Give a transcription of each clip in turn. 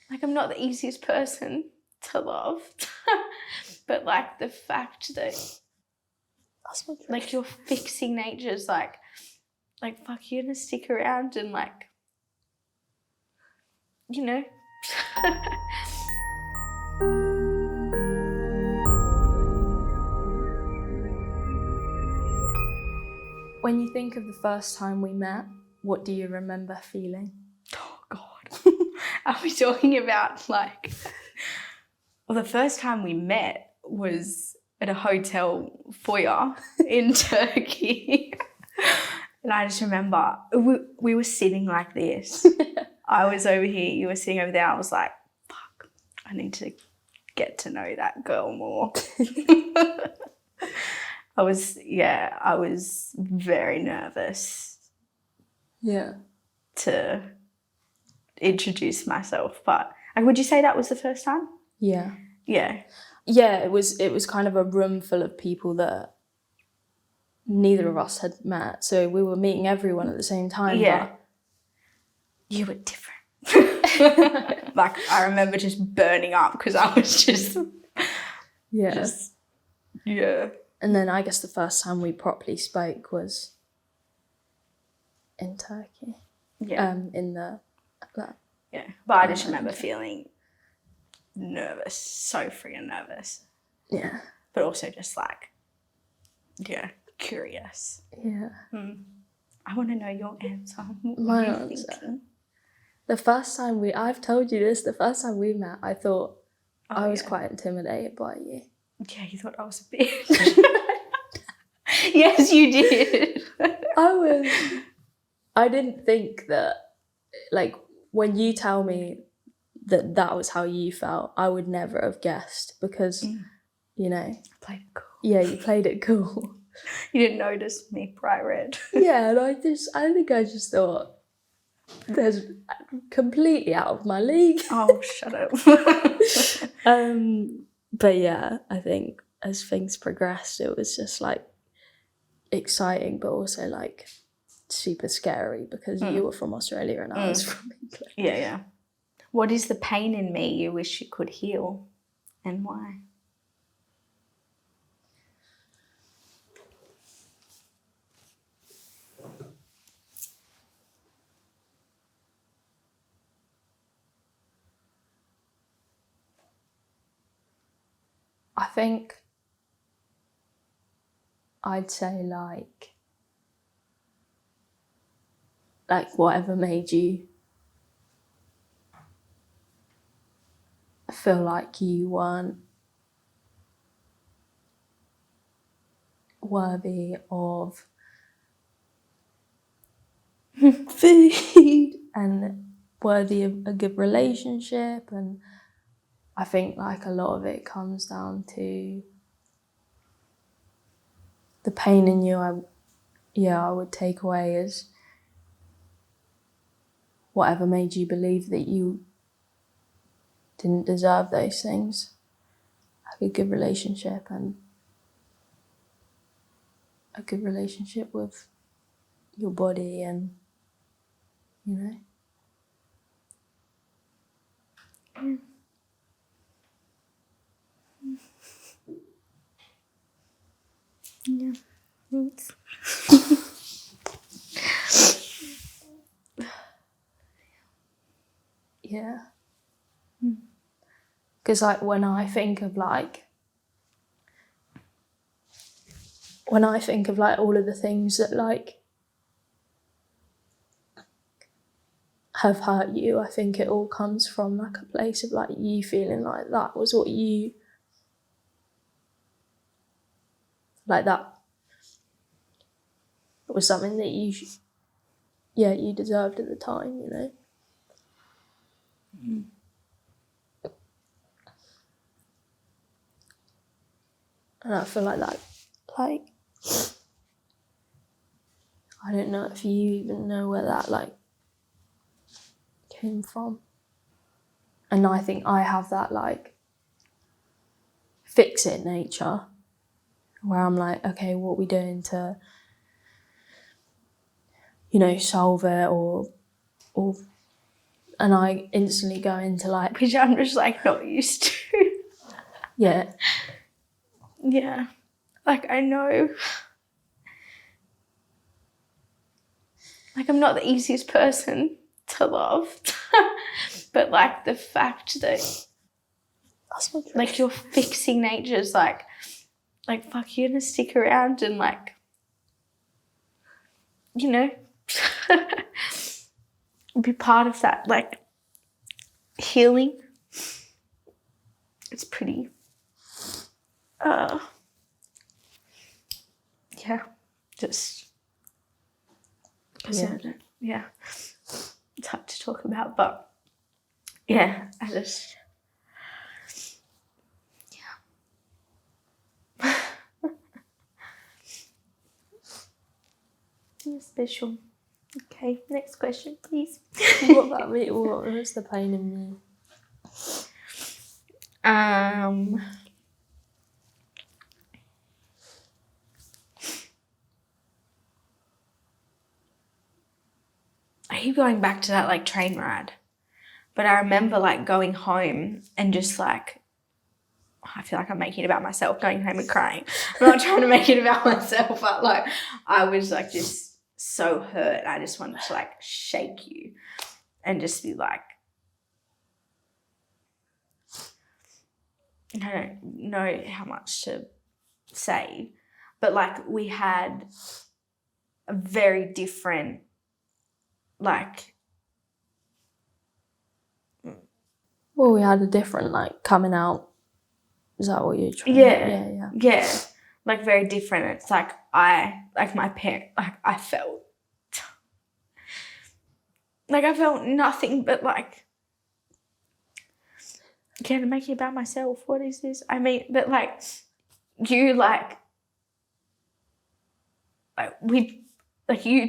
like, I'm not the easiest person to love. But, like, the fact that, like, your fixing nature's like, fuck, you're gonna stick around and, like, you know. When you think of the first time we met, what do you remember feeling? Oh, God. Are we talking about, like... Well, the first time we met was at a hotel foyer in Turkey. And I just remember we were sitting like this. I was over here, you were sitting over there. I was like, fuck, I need to get to know that girl more. I was very nervous. Yeah. To introduce myself. But would you say that was the first time? Yeah. Yeah. Yeah, it was kind of a room full of people that neither of us had met. So we were meeting everyone at the same time. Yeah. But you were different. Like, I remember just burning up because I was just... Yeah. Yeah. And then I guess the first time we properly spoke was in Turkey. Yeah. Yeah. But I just remember feeling nervous, so freaking nervous. Yeah. But also just like, yeah, curious. Yeah. I want to know your answer. What My were you answer. thinking? The first time I've told you this, the first time we met, I thought I was quite intimidated by you. Yeah, you thought I was a bitch. Yes, you did. I didn't think that, like, when you tell me that was how you felt, I would never have guessed because, you know. I played it cool. Yeah, you played it cool. You didn't notice me bright red. Yeah, and I think I just thought, there's completely out of my league. Oh, shut up. But yeah, I think as things progressed, it was just like exciting, but also like super scary because you were from Australia and I was from England. Yeah. What is the pain in me you wish you could heal, and why? I think I'd say like whatever made you feel like you weren't worthy of food and worthy of a good relationship. And I think like a lot of it comes down to the pain in you. I would take away as whatever made you believe that you didn't deserve those things, like a good relationship and a good relationship with your body and, you know. Yeah. Yeah. Because like when I think of all of the things that like have hurt you, I think it all comes from like a place of like you feeling like that was what you, like that was something that you deserved at the time, you know. And I feel like that, like, I don't know if you even know where that like came from. And I think I have that like fix it nature where I'm like, okay, what are we doing to, you know, solve it or and I instantly go into like, which I'm just like not used to. yeah, Yeah. Like I know, like I'm not the easiest person to love, but like the fact that that's what like your fixing nature's like fuck, you're gonna stick around and like, you know, be part of that like healing. It's pretty yeah, just yeah, it's hard to talk about, but yeah, I just you're special. Okay, next question, please. What about me? What was the pain in me? I keep going back to that like train ride, but I remember like going home and just like, I feel like I'm making it about myself, going home and crying. I'm not trying to make it about myself, but like I was like just so hurt. I just wanted to like shake you and just be like, I don't know how much to say, but like we had a very different like, Well, we had a different like coming out. Is that what you're trying? yeah, like very different. It's like my parent, like I felt nothing but like, can I make it about myself? What is this? I mean, but like you you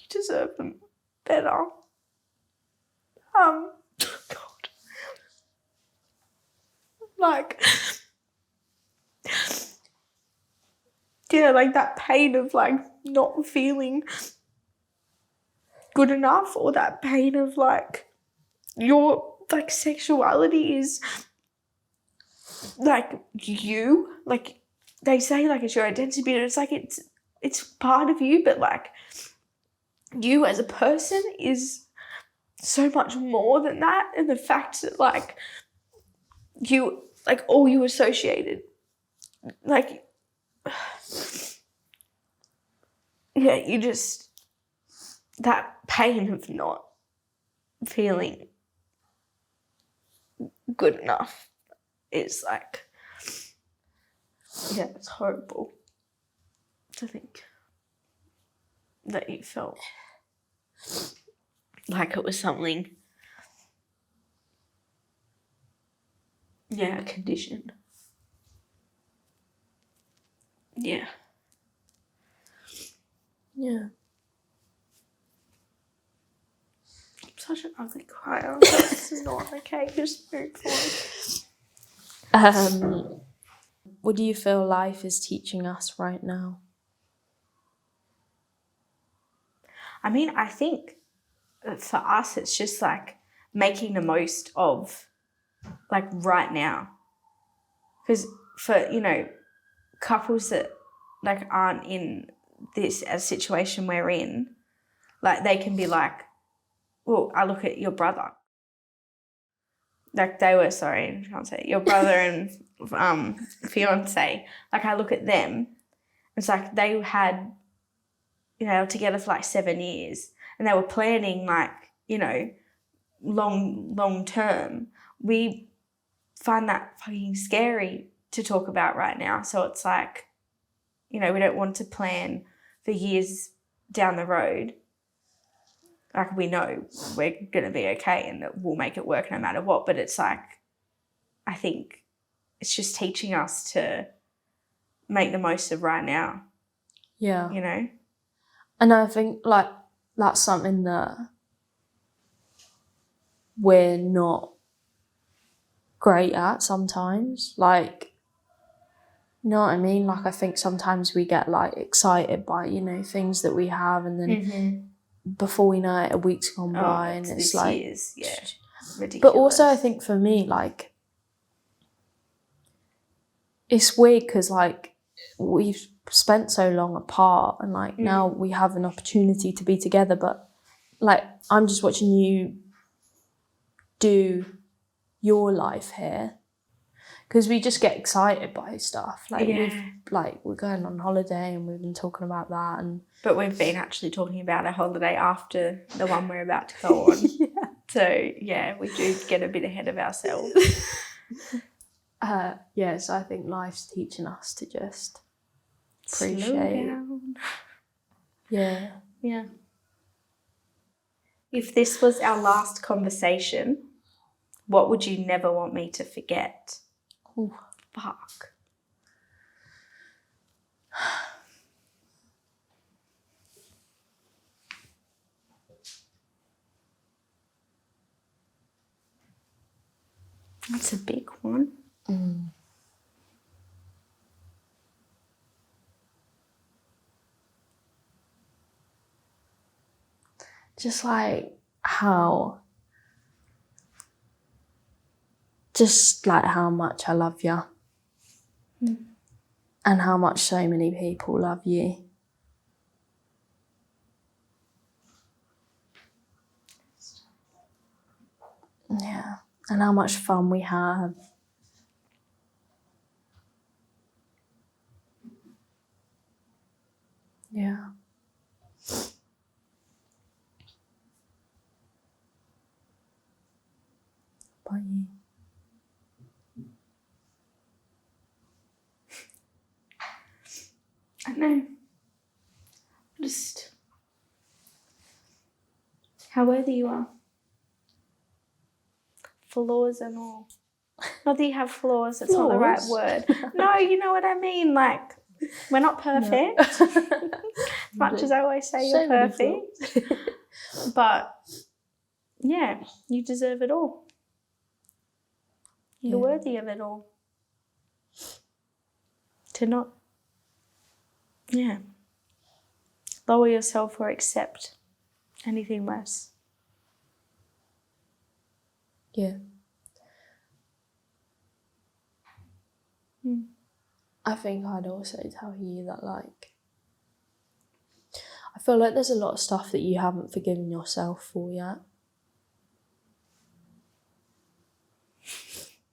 deserved them better. God. Like, yeah, like that pain of like not feeling good enough, or that pain of like your like sexuality is like you, like they say like it's your identity, but it's like it's part of you, but like you as a person is so much more than that. And the fact that like you like all you associated like yeah, you just, that pain of not feeling good enough is like, yeah, it's horrible to think that you felt like it was something, yeah, a condition. Yeah. Yeah. I'm such an ugly crier. This is not okay. Just move on. What do you feel life is teaching us right now? I mean, I think for us, it's just like making the most of like right now. Because for, you know, couples that like aren't in this as situation we're in, like they can be like, well, I look at your brother. Like they were, sorry, I can't say it, your brother and fiance. Like I look at them, it's like they had, you know, together for like 7 years, and they were planning like, you know, long term. We find that fucking scary to talk about right now. So it's like, you know, we don't want to plan for years down the road. Like we know we're going to be okay and that we'll make it work no matter what. But it's like, I think it's just teaching us to make the most of right now. Yeah. You know? And I think like that's something that we're not great at sometimes. Like You know what I mean? Like, I think sometimes we get like excited by, you know, things that we have, and then before we know it, a week's gone by, and it's this like, year's, ridiculous. But also, I think for me, like, it's weird because like we've spent so long apart, and like now we have an opportunity to be together, but like I'm just watching you do your life here. Because we just get excited by stuff. Like we're going on holiday and we've been talking about that, but we've been actually talking about a holiday after the one we're about to go on. So yeah, we do get a bit ahead of ourselves. So I think life's teaching us to just appreciate. Slow down. Yeah. Yeah. If this was our last conversation, what would you never want me to forget? Ooh. Fuck. That's a big one. Just like how much I love you. And how much so many people love you. Yeah. And how much fun we have. Yeah. About you. I know. Just how worthy you are. Flaws and all. Not that you have flaws, it's not the right word. No, you know what I mean? Like, we're not perfect. As much as I always say you're perfect. But, yeah, you deserve it all. You're worthy of it all. To not, lower yourself or accept anything less. Yeah. I think I'd also tell you that, like, I feel like there's a lot of stuff that you haven't forgiven yourself for yet.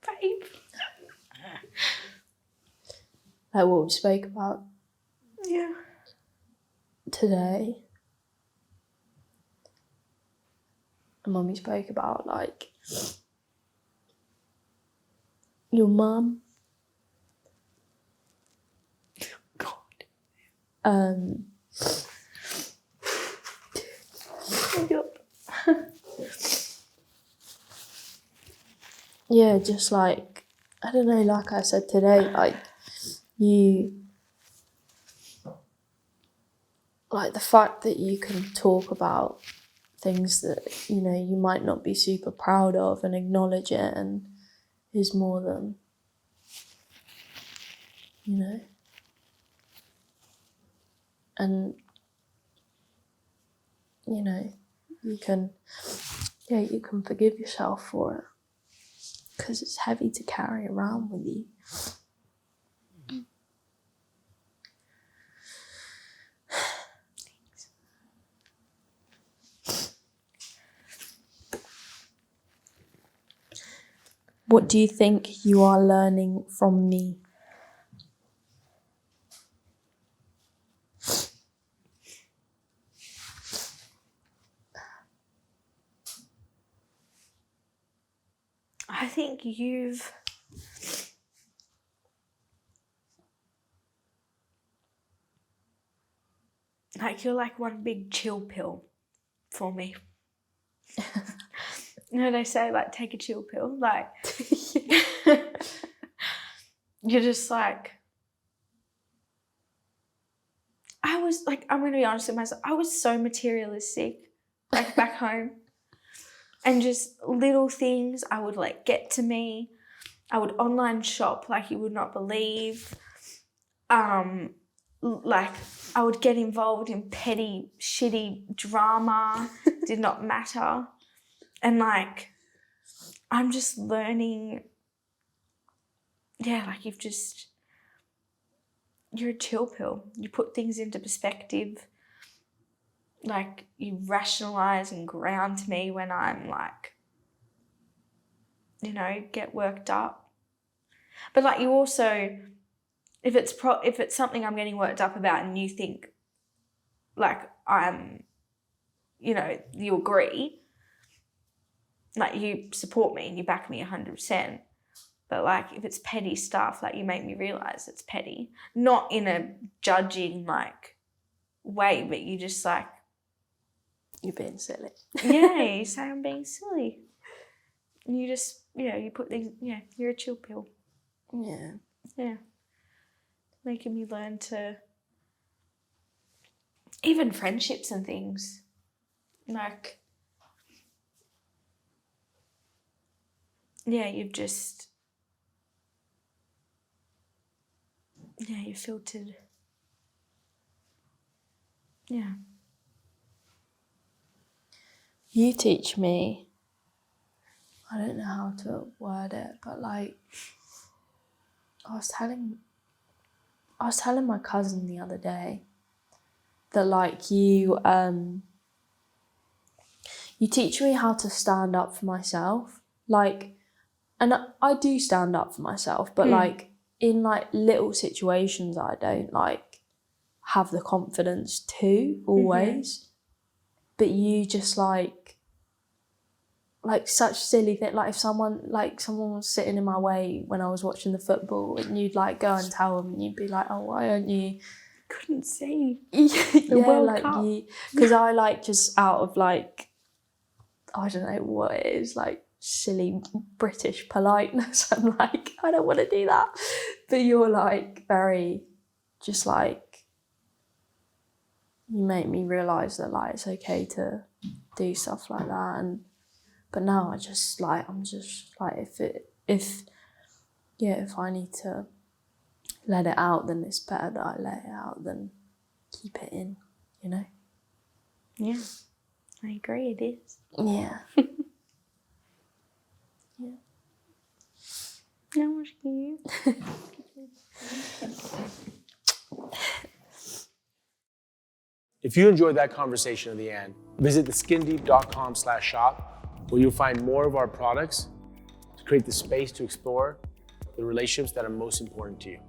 Babe. Like what we spoke about today. And when we spoke about, like, your mum. Yeah, just like, I don't know, like I said today, like, like the fact that you can talk about things that, you know, you might not be super proud of and acknowledge it, and is more than, you know. And, you know, you can forgive yourself for it. Because it's heavy to carry around with you. What do you think you are learning from me? I think you're like one big chill pill for me. You know, they say, like, take a chill pill. Like, you're just like, I'm going to be honest with myself, I was so materialistic, like, back home. And just little things I would let get to me. I would online shop like you would not believe. like I would get involved in petty, shitty drama, did not matter. And like, I'm just learning, like you're a chill pill. You put things into perspective. Like you rationalize and ground me when I'm like, get worked up. But like you also, if it's something I'm getting worked up about and you think like I'm, you agree, like you support me and you back me 100%. But like if it's petty stuff, like you make me realise it's petty. Not in a judging like way, but you just like, you're being silly. Yeah, you say I'm being silly. And you just, you put things, you're a chill pill. Yeah. Yeah. Making me learn to, even friendships and things, like, you've just, you filtered, You teach me, I don't know how to word it, but like, I was telling my cousin the other day that like you teach me how to stand up for myself. Like, and I do stand up for myself, but like in like little situations I don't like have the confidence to always. But you just like such silly thing. Like if someone was sitting in my way when I was watching the football, and you'd like go and tell them, and you'd be like, "Oh, why aren't you?" Couldn't see the World like Cup. Because I like just out of like, I don't know what it is, like silly British politeness. I'm like, I don't want to do that. But you're like very, just like, you make me realise that like it's okay to do stuff like that. But now I'm just like, if I need to let it out, then it's better that I let it out than keep it in, Yeah, I agree, it is. Yeah. Yeah. No, what you? If you enjoyed that conversation at the end, visit theskindeep.com/shop, where you'll find more of our products to create the space to explore the relationships that are most important to you.